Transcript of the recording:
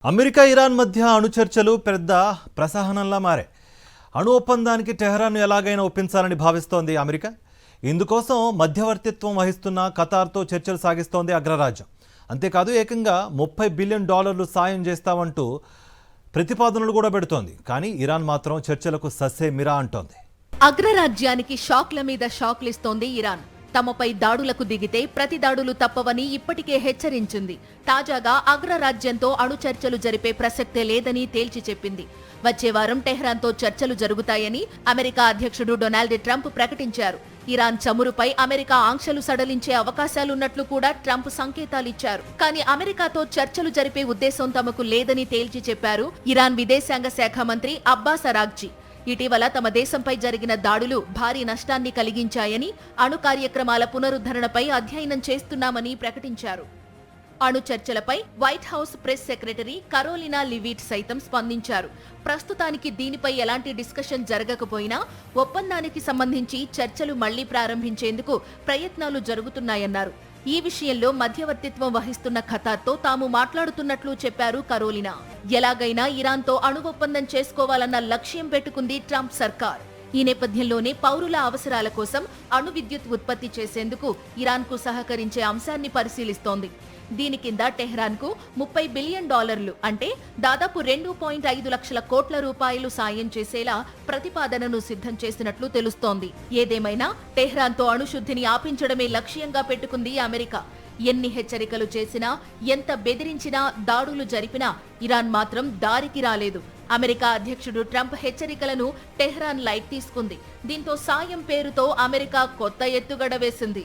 America Iran మధ్య అణు చర్చలు పెద్ద ప్రసహనంలా మారాయి. అణు ఒప్పందానికి టెహ్రాన్ ఎలాగైనా ఒప్పించాలని భావిస్తోంది అమెరికా. ఇందుకోసం మధ్యవర్తిత్వం వహిస్తున్న ఖతార్తో చర్చలు సాగిస్తోంది అగ్రరాజ్యం. అంతేకాదు ఏకంగా $30 బిలియన్ సాయం చేస్తామంటూ ప్రతిపాదనలు కూడా పెడుతోంది. కానీ ఇరాన్ మాత్రం చర్చలకు ససేమిరా అంటోంది. అగ్రరాజ్యానికి షాక్ల మీద షాక్లిస్తోంది ఇరాన్. తమపై దాడులకు దిగితే ప్రతి దాడులు తప్పవని ఇప్పటికే హెచ్చరించింది. తాజాగా అగ్రరాజ్యంతో అణు చర్చలు జరిపే ప్రసక్తే లేదని తేల్చి చెప్పింది. వచ్చే వారం టెహ్రాన్తో చర్చలు జరుగుతాయని అమెరికా అధ్యక్షుడు డొనాల్డ్ ట్రంప్ ప్రకటించారు. ఇరాన్ చమురుపై అమెరికా ఆంక్షలు సడలించే అవకాశాలున్నట్లు కూడా ట్రంప్ సంకేతాలిచ్చారు. కానీ అమెరికాతో చర్చలు జరిపే ఉద్దేశం తమకు లేదని తేల్చి చెప్పారు ఇరాన్ విదేశాంగ శాఖ మంత్రి అబ్బాస్ అరాగ్జీ. ఇటీవల తమ దేశంపై జరిగిన దాడులు భారీ నష్టాన్ని కలిగించాయని, అణు కార్యక్రమాల పునరుద్ధరణపై అధ్యయనం చేస్తున్నామని ప్రకటించారు. అణు చర్చలపై White House press secretary Karoline Leavitt సైతం స్పందించారు. ప్రస్తుతానికి దీనిపై ఎలాంటి డిస్కషన్ జరగకపోయినా ఒప్పందానికి సంబంధించి చర్చలు మళ్లీ ప్రారంభించేందుకు ప్రయత్నాలు జరుగుతున్నాయన్నారు. ఈ విషయంలో మధ్యవర్తిత్వం వహిస్తున్న ఖతార్తో తాము మాట్లాడుతున్నట్లు చెప్పారు కరోలినా. ఎలాగైనా ఇరాన్తో అణు ఒప్పందం చేసుకోవాలన్న లక్ష్యం పెట్టుకుంది ట్రంప్ సర్కార్. ఈ నేపథ్యంలోనే పౌరుల అవసరాల కోసం అణు విద్యుత్ ఉత్పత్తి చేసేందుకు ఇరాన్కు సహకరించే అంశాన్ని పరిశీలిస్తోంది. దీని కింద టెహ్రాన్కు $30 బిలియన్ అంటే దాదాపు 2.5 లక్షల కోట్ల రూపాయలు సాయం చేసేలా ప్రతిపాదనను సిద్ధం చేసినట్లు తెలుస్తోంది. ఏదేమైనా టెహ్రాన్తో అణుశుద్ధిని ఆపించడమే లక్ష్యంగా పెట్టుకుంది అమెరికా. ఎన్ని హెచ్చరికలు చేసినా, ఎంత బెదిరించినా, దాడులు జరిపినా ఇరాన్ మాత్రం దారికి రాలేదు. అమెరికా అధ్యక్షుడు ట్రంప్ హెచ్చరికలను టెహ్రాన్ లైట్ తీసుకుంది. దీంతో సాయం పేరుతో అమెరికా కొత్త ఎత్తుగడ వేసింది.